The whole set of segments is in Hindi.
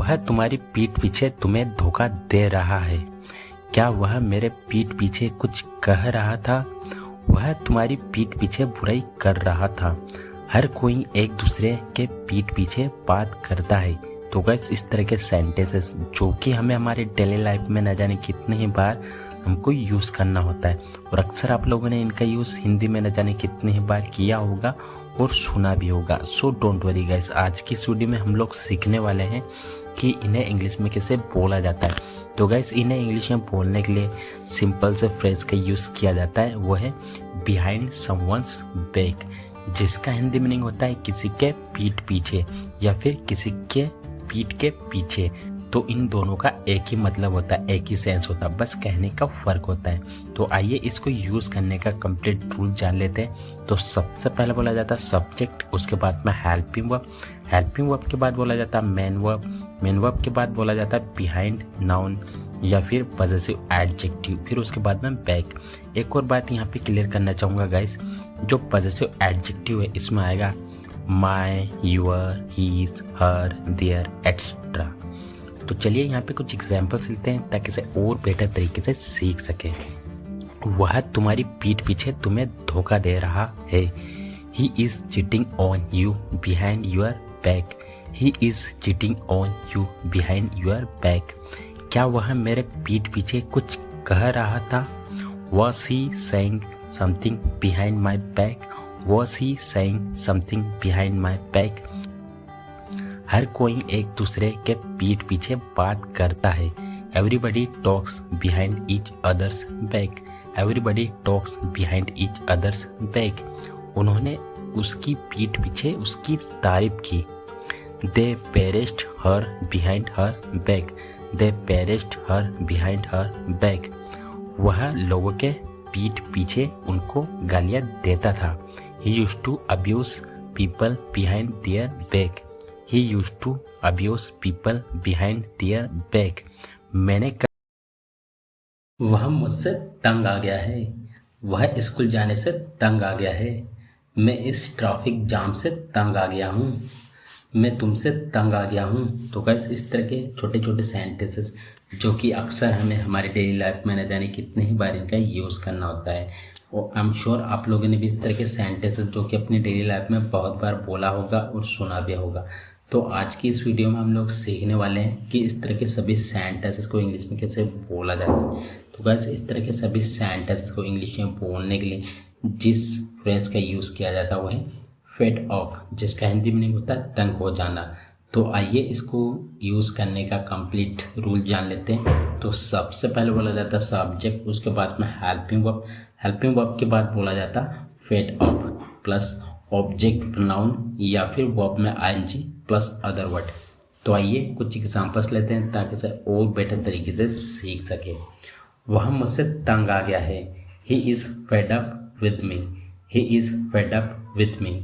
वह तुम्हारी पीठ पीछे तुम्हें धोखा दे रहा है। क्या वह मेरे पीठ पीछे कुछ कह रहा था? वह तुम्हारी पीठ पीछे बुराई कर रहा था। हर कोई एक दूसरे के पीठ पीछे बात करता है। तो गाइस इस तरह के सेंटेंसेस जो कि हमें हमारे डेली लाइफ में न जाने कितने ही बार हमको यूज़ करना होता है और अक्सर आप लोगों ने इनका यूज़ हिंदी में न जाने कितने ही बार किया होगा और सुना भी होगा। सो डोंट वरी गाइस, आज की वीडियो में हम लोग सीखने वाले हैं कि इन्हें इंग्लिश में कैसे बोला जाता है। तो गाइस इन्हें इंग्लिश में बोलने के लिए सिंपल से फ्रेज का यूज़ किया जाता है, वो है बिहाइंड समवन्स बैक, जिसका हिंदी मीनिंग होता है किसी के पीठ पीछे या फिर किसी के पीठ के पीछे। तो इन दोनों का एक ही मतलब होता है, एक ही सेंस होता है, बस कहने का फर्क होता है। तो आइए इसको यूज करने का कंप्लीट रूल जान लेते हैं। तो सबसे पहले बोला जाता है सब्जेक्ट, उसके बाद में हेल्पिंग वर्ब, हेल्पिंग वर्ब के बाद बोला जाता है मेन वर्ब, मेन वर्ब के बाद बोला जाता है बिहाइंड नाउन या फिर पॉजेसिव एडजेक्टिव, फिर उसके बाद में बैक। एक और बात यहाँ पे क्लियर करना चाहूँगा गाइस, जो पॉजेसिव एडजेक्टिव है इसमें आएगा my, your, his, her, their etcetera. तो चलिए यहाँ पे कुछ एग्जाम्पल्स लेते हैं ताकि इसे और बेटर तरीके से सीख सके। वह तुम्हारी पीठ पीछे तुम्हें धोखा दे रहा है। He is cheating on you behind your back. He is cheating on you behind your back. क्या वह मेरे पीठ पीछे कुछ कह रहा था? Was he saying something behind my back? Was he saying something behind my back? हर कोई एक दूसरे के पीठ पीछे बात करता है। Everybody talks behind each other's back. Everybody talks behind each other's back. उन्होंने उसकी पीठ पीछे उसकी तारीफ की। They praised her behind her back. They praised her behind her back. वह लोगों के पीठ पीछे उनको गालियां देता था। He used to abuse people behind their back. He used to abuse people behind their back. वह मुझसे तंग आ गया है। वह स्कूल जाने से तंग आ गया है। मैं इस ट्रैफिक जाम से तंग आ गया हूँ। मैं तुमसे तंग आ गया हूँ। तो गाइस इस तरह के छोटे छोटे सेंटेंसेस जो कि अक्सर हमें हमारी डेली लाइफ में न जाने कितने ही बार इनका यूज़ करना होता है। और आई एम श्योर आप लोगों ने भी इस तरह के सेंटेंसेस जो कि अपनी डेली लाइफ में बहुत बार बोला होगा और सुना भी होगा। तो आज की इस वीडियो में हम लोग सीखने वाले हैं कि इस तरह के सभी सेंटेंसेस को इंग्लिश में कैसे बोला जाता है। तो गाइस इस तरह के सभी सेंटेंसेस को इंग्लिश में बोलने के लिए जिस फ्रेज का यूज़ किया जाता है वो है फेड ऑफ, जिसका हिंदी मीनिंग होता है तंग हो जाना। तो आइए इसको यूज़ करने का कंप्लीट रूल जान लेते हैं। तो सबसे पहले बोला जाता है सब्जेक्ट, उसके बाद में हेल्पिंग वर्ब, हेल्पिंग वर्ब के बाद बोला जाता है fed of plus object pronoun या फिर वर्ब में आईएनजी प्लस अदर वर्ड। तो आइए कुछ एग्जांपल्स लेते हैं ताकि इसे और बेटर तरीके से सीख सके। वह मुझसे तंग आ गया है। He is fed up with me. He is fed up with me.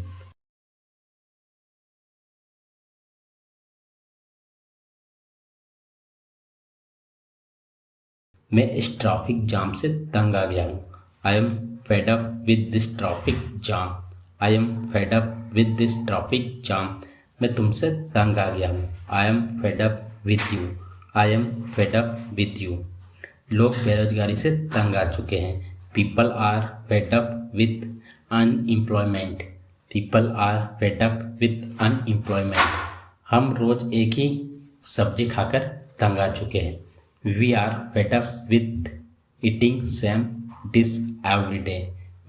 मैं इस ट्रैफिक जाम से तंग आ गया हूँ। I am fed up with this traffic jam. I am fed up with this traffic jam. मैं तुमसे तंग आ गया हूँ। I am fed up with you. I am fed up with you. लोग बेरोजगारी से तंग आ चुके हैं। People are fed up with unemployment. People are fed up with unemployment. हम रोज एक ही सब्जी खाकर तंग आ चुके हैं। We are fed up with eating same dish every day.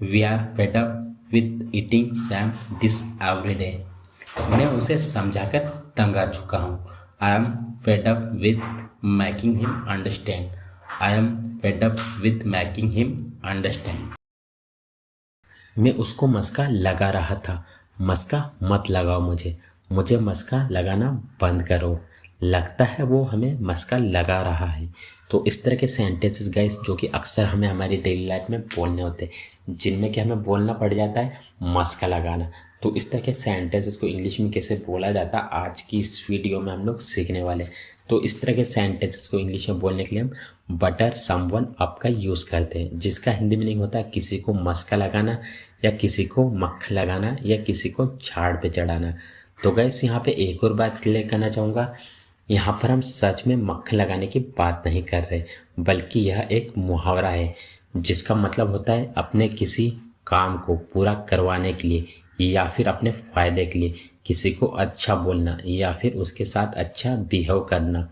We are fed up with eating same dish every day. मैं उसे समझाकर तंग आ चुका हूँ। I am fed up with making him understand. I am fed up with making him understand. मैं उसको मस्का लगा रहा था। मस्का मत लगाओ मुझे। मुझे मस्का लगाना बंद करो। लगता है वो हमें मस्का लगा रहा है। तो इस तरह के सेंटेंसेस गाइस जो कि अक्सर हमें हमारी डेली लाइफ में बोलने होते हैं, जिनमें कि हमें बोलना पड़ जाता है मस्का लगाना। तो इस तरह के सेंटेंसेस को इंग्लिश में कैसे बोला जाता है आज की इस वीडियो में हम लोग सीखने वाले हैं। तो इस तरह के सेंटेंसेस को इंग्लिश में बोलने के लिए हम बटर समवन अप का यूज़ करते हैं, जिसका हिंदी मीनिंग होता है किसी को मस्का लगाना या किसी को मक्खन लगाना या किसी को झाड़ पे चढ़ाना। तो गाइस यहाँ पे एक और बात क्लियर करना चाहूँगा यहाँ पर हम सच में मक्खन लगाने की बात नहीं कर रहे, बल्कि यह एक मुहावरा है जिसका मतलब होता है अपने किसी काम को पूरा करवाने के लिए या फिर अपने फायदे के लिए किसी को अच्छा बोलना या फिर उसके साथ अच्छा बिहेव करना।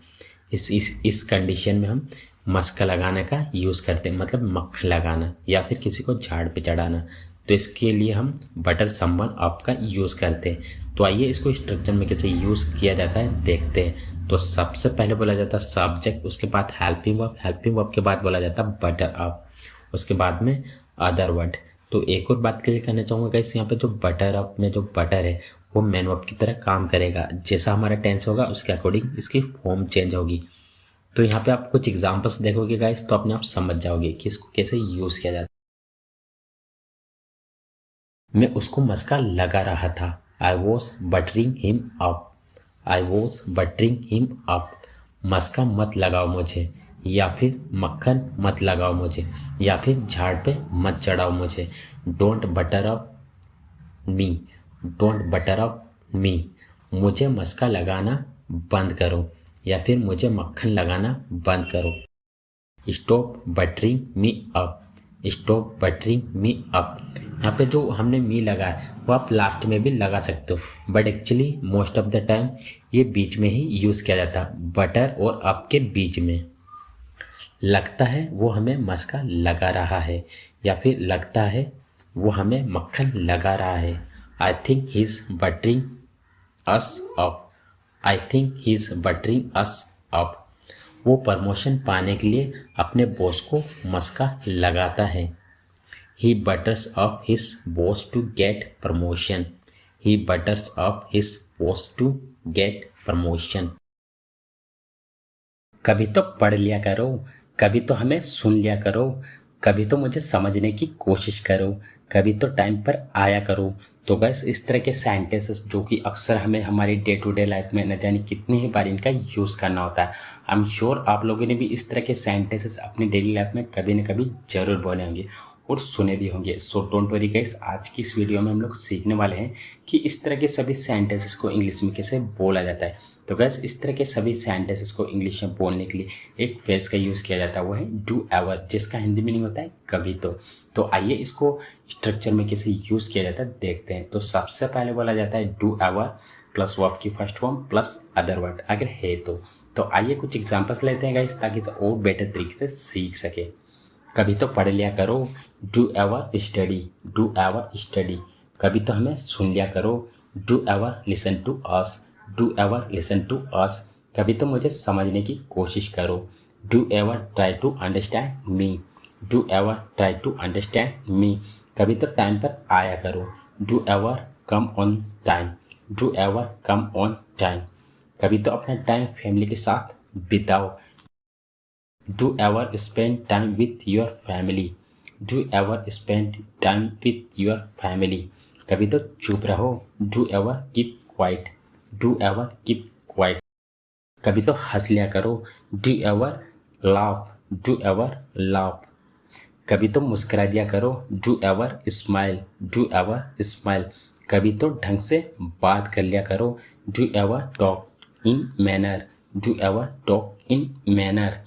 इस कंडीशन में हम मस्का लगाने का यूज़ करते हैं, मतलब मक्खन लगाना या फिर किसी को झाड़ पे चढ़ाना। तो इसके लिए हम बटर समवन ऑफ का यूज़ करते हैं। तो आइए इसको स्ट्रक्चर में कैसे यूज़ किया जाता है देखते हैं। तो सबसे पहले बोला जाता है सब्जेक्ट, उसके बाद हेल्पिंग वर्ब के बाद बोला जाता है बटर अप, उसके बाद में अदर वर्ड। तो एक और बात क्लियर करना चाहूँगा गाइस, यहाँ पे जो बटर अप में जो बटर है वो मेन वर्ब की तरह काम करेगा। जैसा हमारा टेंस होगा उसके अकॉर्डिंग इसकी फॉर्म चेंज होगी। तो यहाँ पे आप कुछ एग्जांपल्स देखोगे गाइस तो अपने आप समझ जाओगे कि इसको कैसे यूज़ किया जाता है। मैं उसको मस्का लगा रहा था, I was buttering him up, I was buttering him up. मस्का मत लगाओ मुझे, या फिर मक्खन मत लगाओ मुझे, या फिर झाड़ पे मत चढ़ाओ मुझे। Don't butter up me, don't butter up me. मुझे मस्का लगाना बंद करो, या फिर मुझे मक्खन लगाना बंद करो। Stop buttering me up, stop buttering me up. यहाँ पे जो हमने मी लगाया है वो आप लास्ट में भी लगा सकते हो, but actually most of the time ये बीच में ही यूज़ किया जाता है, बटर और अप के बीच में। लगता है वो हमें मस्का लगा रहा है, या फिर लगता है वो हमें मक्खन लगा रहा है। I think he is buttering us up, I think he is buttering us up. वो प्रमोशन पाने के लिए अपने बॉस को मस्का लगाता है। He butters up his boss to get promotion, he butters up his boss to get promotion. कभी तो पढ़ लिया करो, कभी तो हमें सुन लिया करो, कभी तो मुझे समझने की कोशिश करो, कभी तो टाइम पर आया करो। तो गैस इस तरह के सेंटेंसेस जो कि अक्सर हमें हमारी डे टू डे लाइफ में न जाने कितनी ही बार इनका यूज़ करना होता है। आई एम श्योर आप लोगों ने भी इस तरह के सेंटेंसेस अपनी डेली लाइफ में कभी न कभी जरूर बोले होंगे और सुने भी होंगे। सो डोंट वरी गाइस, आज की इस वीडियो में हम लोग सीखने वाले हैं कि इस तरह के सभी सेंटेंसेस को इंग्लिश में कैसे बोला जाता है। तो गाइस इस तरह के सभी सेंटेंसेस को इंग्लिश में बोलने के लिए एक फ्रेज का यूज़ किया जाता है, वो है डू एवर, जिसका हिंदी मीनिंग होता है कभी तो आइए इसको स्ट्रक्चर में कैसे यूज़ किया जाता है देखते हैं। तो सबसे पहले बोला जाता है डू एवर प्लस वर्ब की first form plus other word अगर है तो आइए कुछ एग्जांपल्स लेते हैं गाइस ताकि इसे और बेटर तरीके से सीख सके। कभी तो पढ़ लिया करो, do ever study, do ever study. कभी तो हमें सुन लिया करो, do ever listen to us, do ever listen to us. कभी तो मुझे समझने की कोशिश करो, do ever try to understand me, do ever try to understand me. कभी तो टाइम पर आया करो, do ever come on time, do ever come on time. कभी तो अपना टाइम फैमिली के साथ बिताओ, do ever spend time with your family, do ever spend time with your family. कभी तो चुप रहो, do ever keep quiet, do ever keep quiet. कभी तो हंस लिया करो, do ever laugh, do ever laugh. कभी तो मुस्कुरा दिया करो, do ever smile, do ever smile. कभी तो ढंग से बात कर लिया करो, do ever talk in manner, do ever talk in manner.